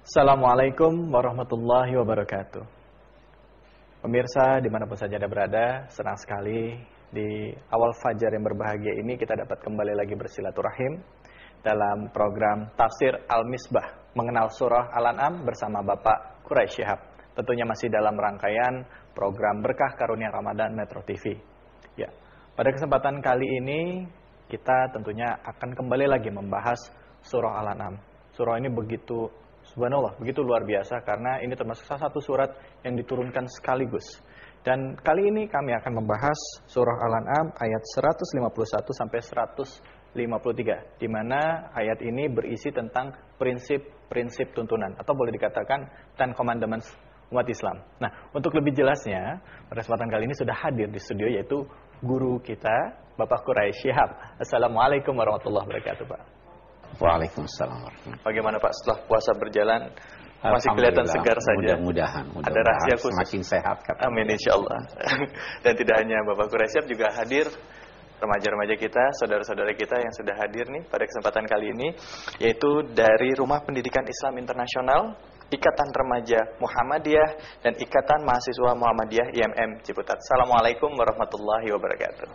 Assalamualaikum warahmatullahi wabarakatuh. Pemirsa dimanapun saja Anda berada, senang sekali di awal fajar yang berbahagia ini kita dapat kembali lagi bersilaturahim dalam program Tafsir Al-Misbah mengenal surah Al-An'am bersama Bapak Quraisy Shihab. Tentunya masih dalam rangkaian program Berkah Karunia Ramadan Metro TV. Ya, pada kesempatan kali ini kita tentunya akan kembali lagi membahas surah Al-An'am. Surah ini begitu subhanallah, begitu luar biasa karena ini termasuk salah satu surat yang diturunkan sekaligus. Dan kali ini kami akan membahas surah Al-An'am ayat 151 sampai 153 di mana ayat ini berisi tentang prinsip-prinsip tuntunan atau boleh dikatakan Ten Commandments umat Islam. Nah, untuk lebih jelasnya pada kesempatan kali ini sudah hadir di studio yaitu guru kita Bapak Quraisy Shihab. Assalamualaikum warahmatullahi wabarakatuh, Pak. Waalaikumsalam. Bagaimana Pak setelah puasa berjalan? Masih kelihatan segar saja. Mudah-mudahan ada rahasia khusus. Semakin sehat. Amin insyaallah. Dan tidak hanya Bapak Quraisy Shihab juga hadir remaja-remaja kita, saudara-saudara kita yang sudah hadir nih pada kesempatan kali ini, yaitu dari Rumah Pendidikan Islam Internasional, Ikatan Remaja Muhammadiyah dan Ikatan Mahasiswa Muhammadiyah IMM Ciputat. Assalamualaikum warahmatullahi wabarakatuh.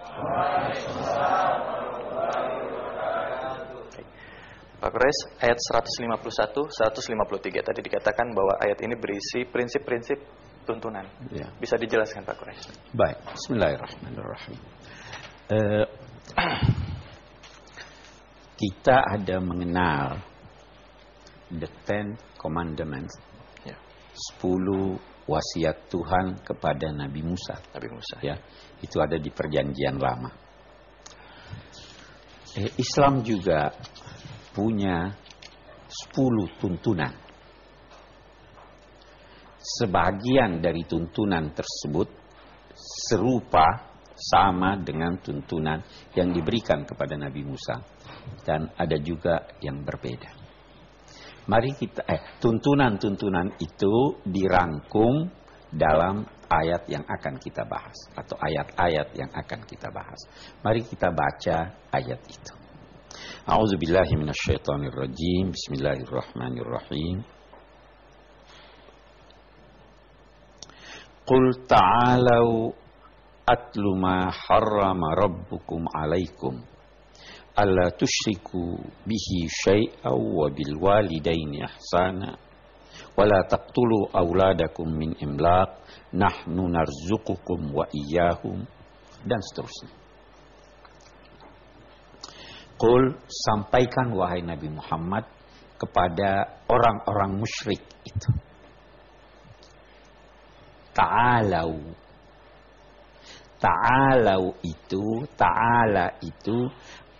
Pak Quraisy, ayat 151, 153 tadi dikatakan bahwa ayat ini berisi prinsip-prinsip tuntunan. Ya. Bisa dijelaskan Pak Quraisy? Baik, bismillahirrahmanirrahim. Kita ada mengenal the Ten Commandments, ya. 10 wasiat Tuhan kepada Nabi Musa. Ya, itu ada di Perjanjian Lama. Islam juga punya 10 tuntunan. Sebagian dari tuntunan tersebut serupa sama dengan tuntunan yang diberikan kepada Nabi Musa dan ada juga yang berbeda. Mari kita tuntunan-tuntunan itu dirangkum dalam ayat yang akan kita bahas atau ayat-ayat yang akan kita bahas. Mari kita baca ayat itu. A'udzu billahi minasyaitonir rajim. Bismillahirrahmanirrahim. Qul ta'alu atlu ma harrama rabbukum 'alaikum alla tusyriku bihi syai'aw wa bil walidaini ihsana wa la taqtulu auladakum min imlaq nahnu narzuqukum wa iyyahum dan seterusnya. Qul, sampaikan wahai Nabi Muhammad kepada orang-orang musyrik itu. Ta'alau. Ta'alau itu, ta'ala itu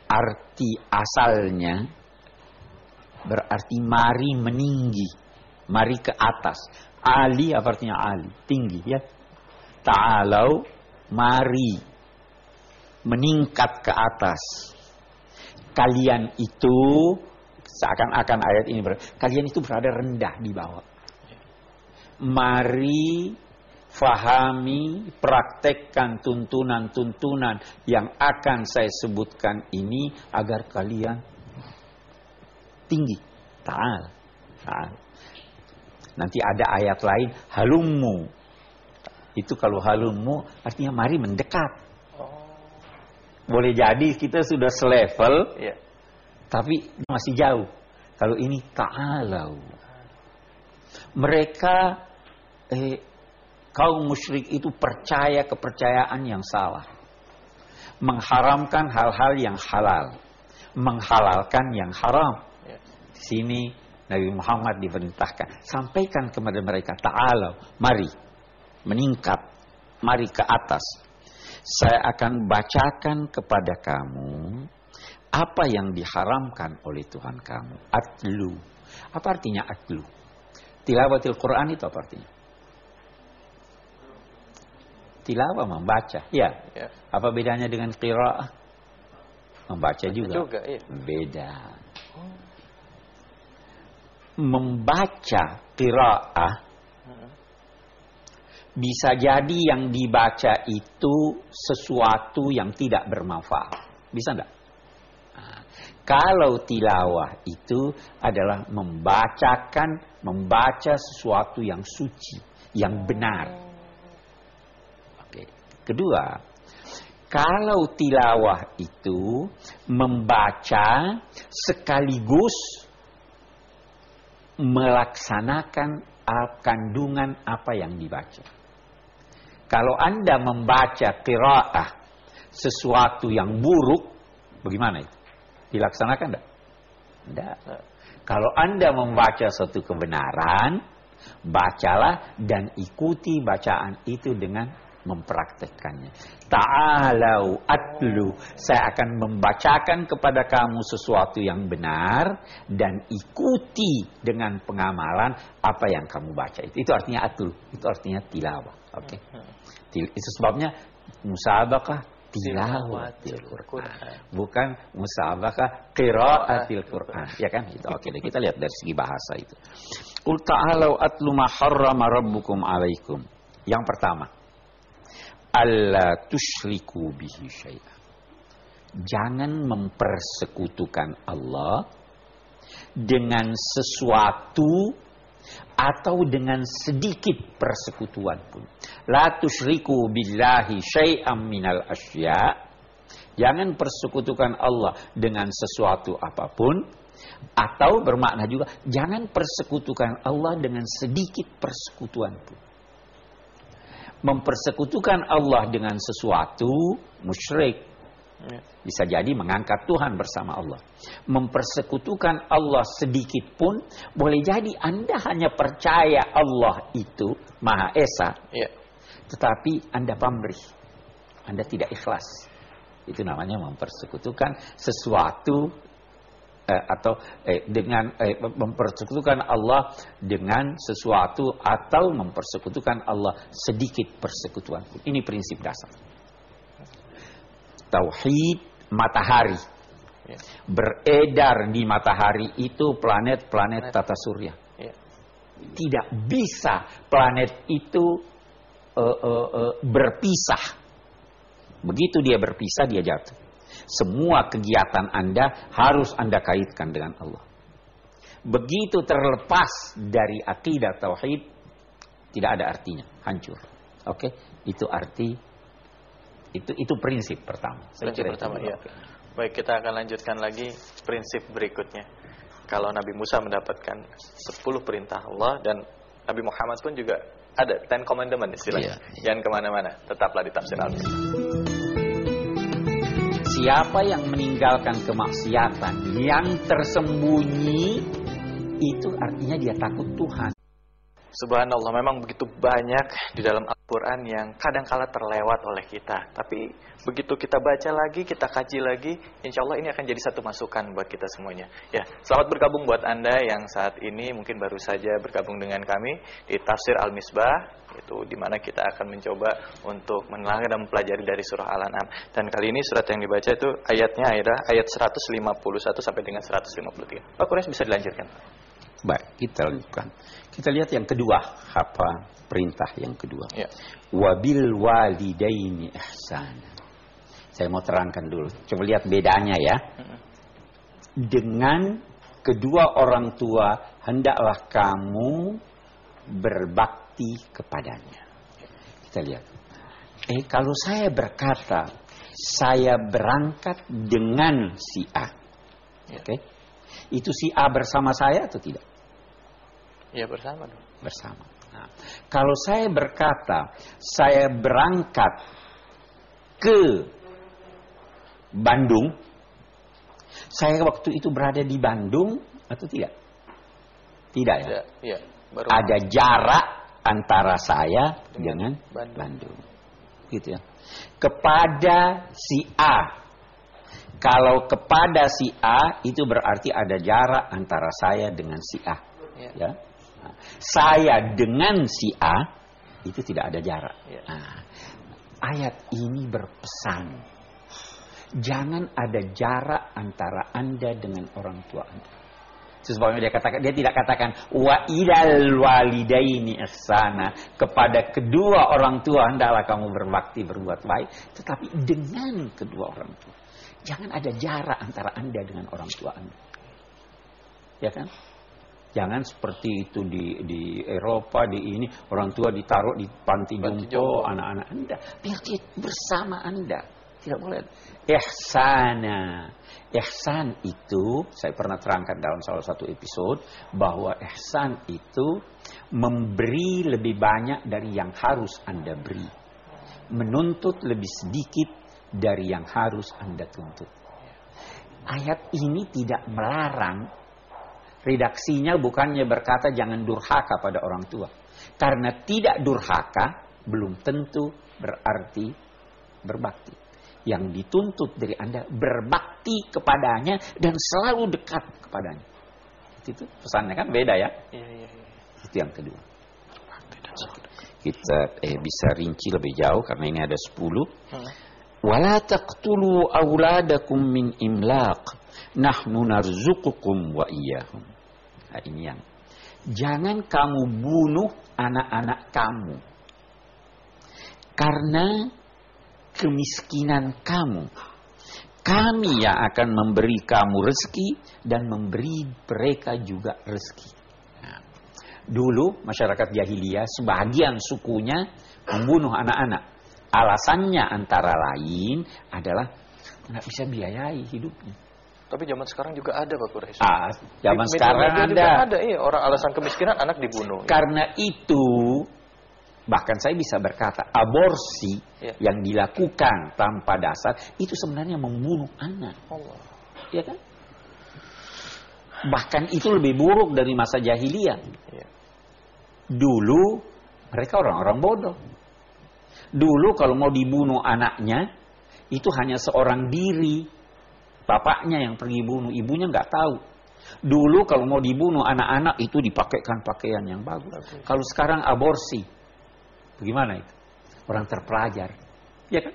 arti asalnya berarti mari meninggi, mari ke atas. Ali apa artinya ali? Tinggi ya. Ta'alau, mari meningkat ke atas. Kalian itu seakan-akan ayat ini kalian itu berada rendah di bawah. Mari fahami, praktekkan tuntunan-tuntunan yang akan saya sebutkan ini agar kalian tinggi. Ta'al. Nanti ada ayat lain halummu. Itu kalau halummu artinya mari mendekat. Boleh jadi kita sudah selevel, ya, tapi masih jauh. Kalau ini ta'alau. Mereka, kaum musyrik itu percaya kepercayaan yang salah. Mengharamkan hal-hal yang halal. Menghalalkan yang haram. Ya. Di sini Nabi Muhammad diperintahkan. Sampaikan kepada mereka, ta'alau. Mari meningkat. Mari ke atas. Saya akan bacakan kepada kamu apa yang diharamkan oleh Tuhan kamu. Atlu. Apa artinya atlu? Tilawatil Quran itu apa artinya? Tilawah, membaca. Ya. Apa bedanya dengan qiraah? Membaca juga. Ya. Beda. Membaca qiraah bisa jadi yang dibaca itu sesuatu yang tidak bermanfaat. Bisa enggak? Nah, Kalau tilawah itu adalah membaca sesuatu yang suci, yang benar. Oke. Kedua, kalau tilawah itu membaca sekaligus melaksanakan kandungan apa yang dibaca. Kalau Anda membaca qiraah sesuatu yang buruk, bagaimana itu? Dilaksanakan enggak? Enggak. Kalau Anda membaca suatu kebenaran, bacalah dan ikuti bacaan itu dengan mempraktekkannya. Ta'alau atlu, saya akan membacakan kepada kamu sesuatu yang benar dan ikuti dengan pengamalan apa yang kamu baca. Itu artinya atlu, itu artinya tilawah. Oke. Itu sebabnya musabaqah tilawatil Quran, bukan musabaqah qiraatil Quran, ya kan? Itu oke deh, kita lihat dari segi bahasa itu. Qul ta'alau atlu ma harrama rabbukum alaikum. Yang pertama, alla tusyriku bihi syai'an. Jangan mempersekutukan Allah dengan sesuatu atau dengan sedikit persekutuan pun. La tusyriku billahi syai'an minal asya. Jangan persekutukan Allah dengan sesuatu apapun. Atau bermakna juga, jangan persekutukan Allah dengan sedikit persekutuan pun. Mempersekutukan Allah dengan sesuatu musyrik, bisa jadi mengangkat Tuhan bersama Allah. Mempersekutukan Allah sedikit pun boleh jadi Anda hanya percaya Allah itu Maha Esa, tetapi Anda pamrih, Anda tidak ikhlas. Itu namanya mempersekutukan sesuatu mempersekutukan Allah dengan sesuatu atau mempersekutukan Allah sedikit persekutuan pun. Ini prinsip dasar. Tauhid matahari. Beredar di matahari itu planet-planet tata surya. Tidak bisa planet itu berpisah. Begitu dia berpisah, dia jatuh. Semua kegiatan Anda harus Anda kaitkan dengan Allah. Begitu terlepas dari akidah tauhid, tidak ada artinya, hancur. Oke, itu arti, itu prinsip pertama. Prinsip pertama, ya. Baik, kita akan lanjutkan lagi prinsip berikutnya. Kalau Nabi Musa mendapatkan 10 perintah Allah, dan Nabi Muhammad pun juga ada 10 commandment istilahnya. Jangan kemana-mana, tetaplah di Tafsir Al-Misbah. Siapa yang meninggalkan kemaksiatan yang tersembunyi, itu artinya dia takut Tuhan. Subhanallah, memang begitu banyak di dalam Al-Quran yang kadang-kala terlewat oleh kita. Tapi begitu kita baca lagi, kita kaji lagi, insya Allah ini akan jadi satu masukan buat kita semuanya. Ya, selamat bergabung buat Anda yang saat ini mungkin baru saja bergabung dengan kami di Tafsir Al-Misbah, itu dimana kita akan mencoba untuk meneliti dan mempelajari dari surah Al-An'am. Dan kali ini surat yang dibaca itu ayatnya ayat 151 sampai dengan 153. Pak Quraisy, bisa dilanjutkan? Baik, kita lanjutkan. Kita lihat yang kedua, apa perintah yang kedua? Wabil walidaini ihsana. Saya mau terangkan dulu. Coba lihat bedanya ya. Dengan kedua orang tua, hendaklah kamu berbakti kepadanya. Kita lihat. Kalau saya berkata, saya berangkat dengan si A. Oke? Itu si A bersama saya atau tidak? Ya, bersama dong. Bersama. Nah, kalau saya berkata, saya berangkat ke Bandung, saya waktu itu berada di Bandung atau tidak? Tidak ya? Ya, baru ada jarak antara saya dengan Bandung. Gitu ya. Kepada si A. Kalau kepada si A, itu berarti ada jarak antara saya dengan si A. Ya. Nah, saya dengan si A, itu tidak ada jarak. Nah, ayat ini berpesan, jangan ada jarak antara Anda dengan orang tua Anda. Sebabnya dia tidak katakan wa ilal walidaini ihsana, kepada kedua orang tua hendaklah kamu berbakti berbuat baik, tetapi dengan kedua orang tua. Jangan ada jarak antara Anda dengan orang tua Anda. Ya kan? Jangan seperti itu di Eropa, di ini orang tua ditaruh di panti jompo anak-anak Anda. Biar dia bersama Anda. Tidak boleh. Ihsana. Ihsan itu, saya pernah terangkan dalam salah satu episode, bahwa ihsan itu memberi lebih banyak dari yang harus Anda beri. Menuntut lebih sedikit dari yang harus Anda tuntut. Ayat ini tidak melarang. Redaksinya bukannya berkata jangan durhaka pada orang tua. Karena tidak durhaka belum tentu berarti berbakti. Yang dituntut dari Anda berbakti kepadanya dan selalu dekat kepadanya. Itu pesannya kan beda ya. Itu yang kedua. Kita bisa rinci lebih jauh karena ini ada 10. Wala taqtulu auladakum min imlaq. Nahnu narzuqukum wa iyyahum. Nah, ini yang. Jangan kamu bunuh anak-anak kamu. Karena kemiskinan kamu. Kami yang akan memberi kamu rezeki dan memberi mereka juga rezeki. Nah, dulu masyarakat jahiliyah sebagian sukunya membunuh anak-anak. Alasannya antara lain adalah nggak bisa biayai hidupnya. Tapi zaman sekarang juga ada Pak Quraisy. Zaman sekarang ada. Iya, orang alasan kemiskinan anak dibunuh. Karena itu, bahkan saya bisa berkata, aborsi yang dilakukan tanpa dasar, itu sebenarnya membunuh anak. Allah. Ya kan? Bahkan itu lebih buruk dari masa jahiliyah. Ya. Dulu, mereka orang-orang bodoh. Dulu kalau mau dibunuh anaknya, itu hanya seorang diri. Bapaknya yang pergi bunuh, ibunya nggak tahu. Dulu kalau mau dibunuh anak-anak itu dipakaikan pakaian yang bagus. Kalau sekarang aborsi, bagaimana itu? Orang terpelajar, ya kan?